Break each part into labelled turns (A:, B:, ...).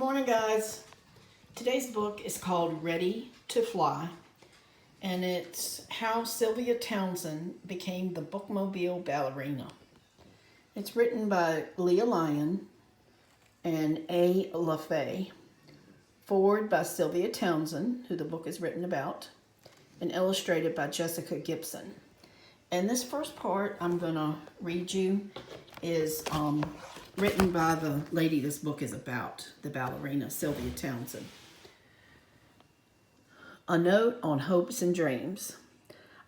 A: Morning, guys. Today's book is called Ready to Fly, and it's how Sylvia Townsend became the Bookmobile Ballerina. It's written by Lyon and LaFaye, forward by Sylvia Townsend, who the book is written about, and illustrated by Jessica Gibson. And this first part I'm going to read you is written by the lady this book is about, the ballerina, Sylvia Townsend. A note on hopes and dreams.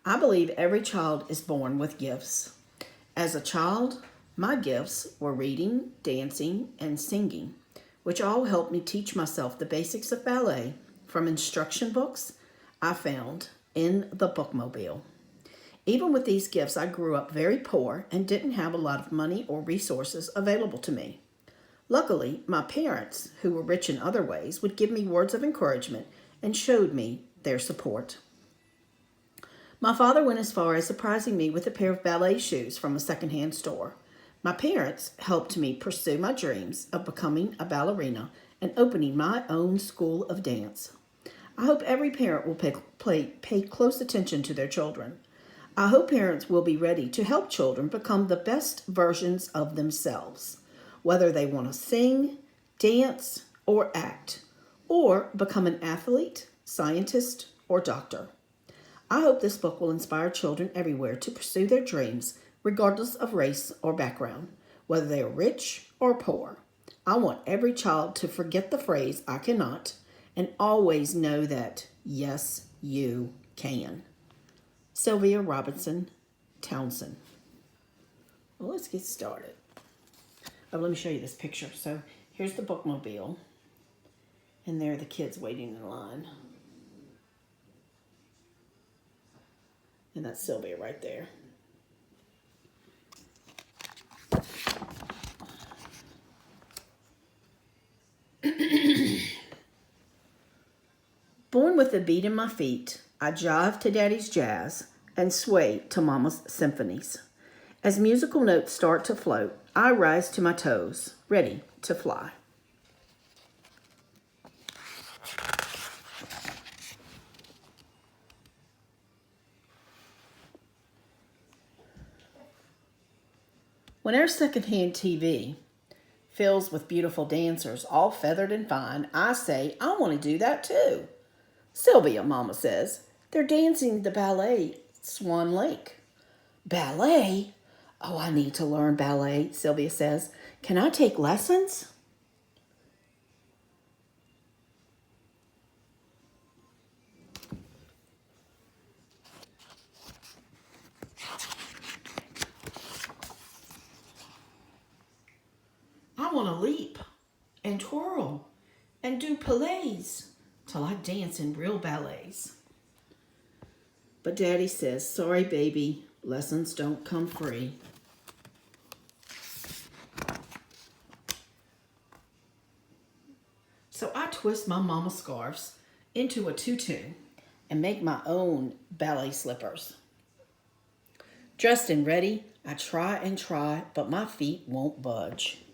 A: I believe every child is born with gifts. As a child, my gifts were reading, dancing, and singing, which all helped me teach myself the basics of ballet from instruction books I found in the Bookmobile. Even with these gifts, I grew up very poor and didn't have a lot of money or resources available to me. Luckily, my parents, who were rich in other ways, would give me words of encouragement and showed me their support. My father went as far as surprising me with a pair of ballet shoes from a secondhand store. My parents helped me pursue my dreams of becoming a ballerina and opening my own school of dance. I hope every parent will pay close attention to their children. I hope parents will be ready to help children become the best versions of themselves, whether they want to sing, dance, or act, or become an athlete, scientist, or doctor. I hope this book will inspire children everywhere to pursue their dreams, regardless of race or background, whether they are rich or poor. I want every child to forget the phrase, I cannot, and always know that, yes, you can. Sylvia Robinson Townsend. Well, let's get started. Oh, let me show you this picture. So here's the Bookmobile, and there are the kids waiting in line. And that's Sylvia right there. Born with a beat in my feet, I jive to Daddy's jazz and sway to Mama's symphonies. As musical notes start to float, I rise to my toes, ready to fly. When our secondhand TV fills with beautiful dancers, all feathered and fine, I say, I want to do that too. Sylvia, Mama says, they're dancing the ballet Swan Lake. Ballet? Oh, I need to learn ballet, Sylvia says. Can I take lessons? I want to leap and twirl and do palets till I dance in real ballets. But Daddy says, sorry, baby, lessons don't come free. So I twist my mama's scarves into a tutu and make my own ballet slippers. Dressed and ready, I try and try, but my feet won't budge.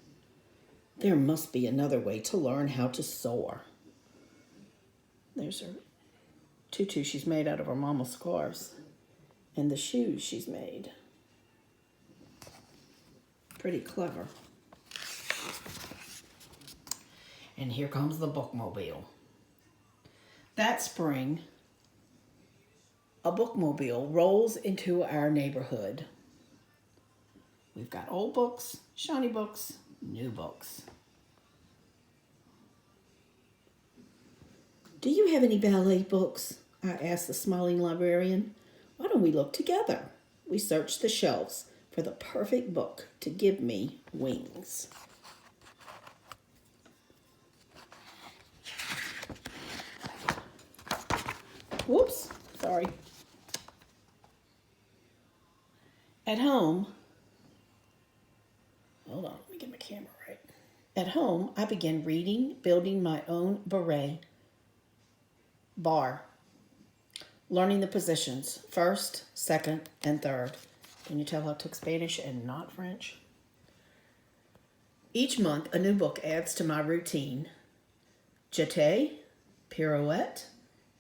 A: There must be another way to learn how to soar. There's her tutu she's made out of her mama's scarves and the shoes she's made. Pretty clever. And here comes the Bookmobile. That spring, a Bookmobile rolls into our neighborhood. We've got old books, shiny books, new books. Do you have any ballet books? I asked the smiling librarian. Why don't we look together? We searched the shelves for the perfect book to give me wings. Whoops, sorry. At home, hold on, let me get my camera right. At home, I began reading, building my own bar, learning the positions, first, second, and third. Can you tell I took Spanish and not French? Each month, a new book adds to my routine. jeté, pirouette,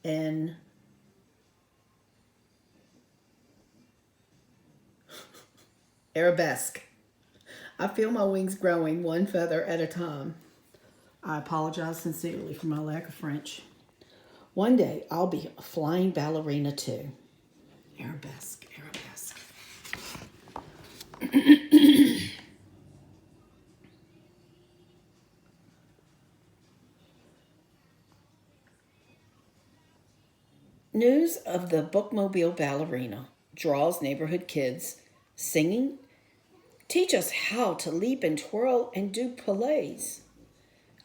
A: and arabesque. I feel my wings growing one feather at a time. I apologize sincerely for my lack of French. One day I'll be a flying ballerina too. Arabesque, arabesque. News of the Bookmobile Ballerina draws neighborhood kids singing, teach us how to leap and twirl and do palets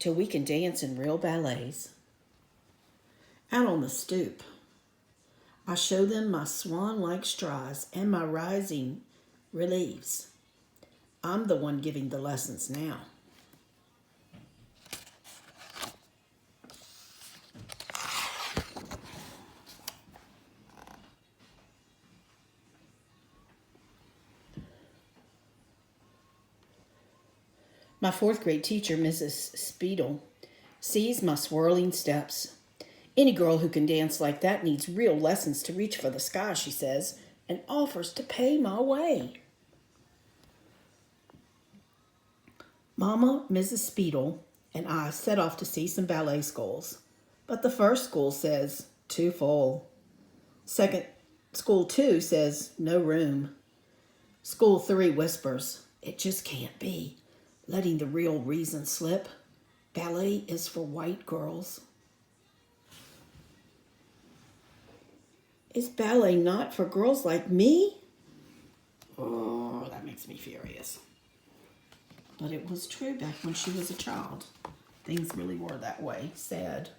A: till we can dance in real ballets. Out on the stoop, I show them my swan-like strides and my rising relieves. I'm the one giving the lessons now. My fourth grade teacher, Mrs. Speedle, sees my swirling steps. Any girl who can dance like that needs real lessons to reach for the sky, she says, and offers to pay my way. Mama, Mrs. Speedle, and I set off to see some ballet schools. But the first school says, too full. Second, school 2 says, no room. School 3 whispers, it just can't be, letting the real reason slip. Ballet is for white girls. Is ballet not for girls like me? Oh, that makes me furious. But it was true back when she was a child. Things really were that way. Sad,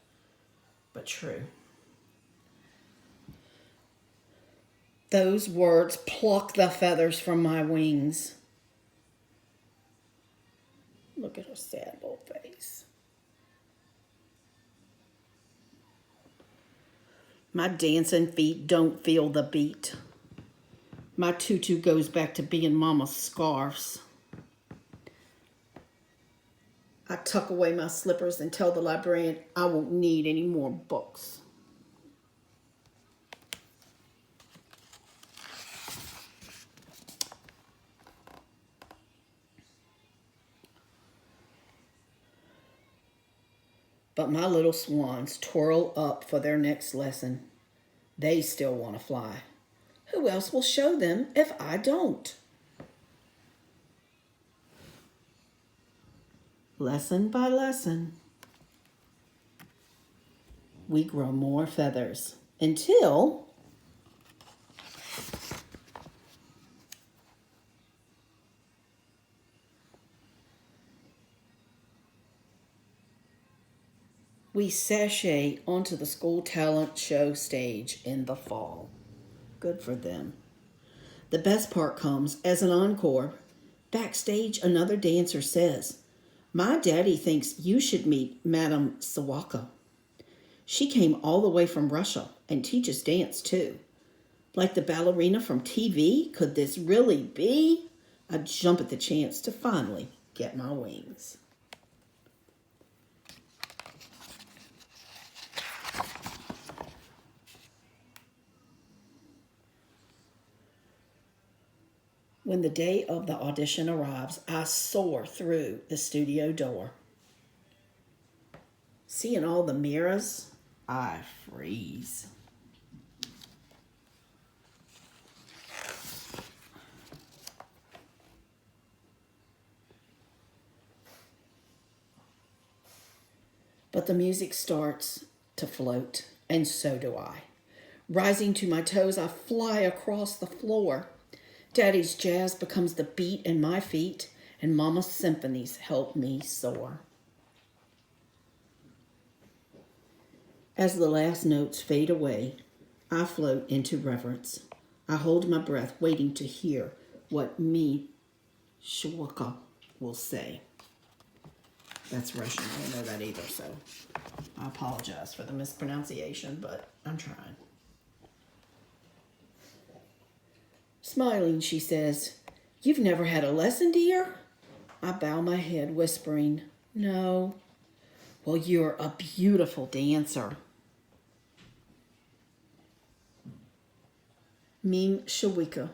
A: but true. Those words pluck the feathers from my wings. Look at her sad little face. My dancing feet don't feel the beat. My tutu goes back to being Mama's scarves. I tuck away my slippers and tell the librarian I won't need any more books. But my little swans twirl up for their next lesson. They still want to fly. Who else will show them if I don't? Lesson by lesson, we grow more feathers until we sashay onto the school talent show stage in the fall. Good for them. The best part comes as an encore. Backstage, another dancer says, my daddy thinks you should meet Madame Sawaka. She came all the way from Russia and teaches dance too. Like the ballerina from TV, could this really be? I jump at the chance to finally get my wings. When the day of the audition arrives, I soar through the studio door. Seeing all the mirrors, I freeze. But the music starts to float, and so do I. Rising to my toes, I fly across the floor. Daddy's jazz becomes the beat in my feet, and Mama's symphonies help me soar. As the last notes fade away, I float into reverence. I hold my breath, waiting to hear what me, Shwaka, will say. That's Russian. I don't know that either, so I apologize for the mispronunciation, but I'm trying. Smiling, she says, you've never had a lesson, dear? I bow my head, whispering, no. Well, you're a beautiful dancer. Meme Shawika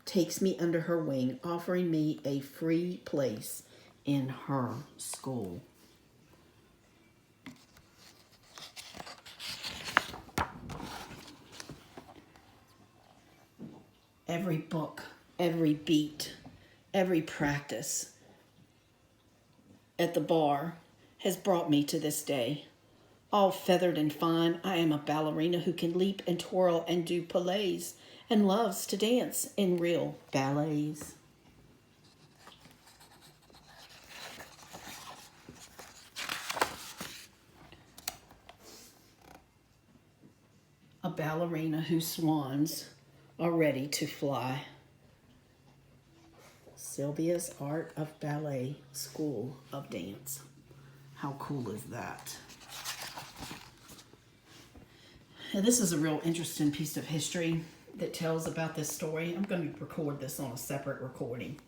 A: takes me under her wing, offering me a free place in her school. Every book, every beat, every practice at the bar has brought me to this day. All feathered and fine, I am a ballerina who can leap and twirl and do palets and loves to dance in real ballets. A ballerina whose swans are ready to fly. Sylvia's Art of Ballet School of Dance. How cool is that? And this is a real interesting piece of history that tells about this story. I'm going to record this on a separate recording.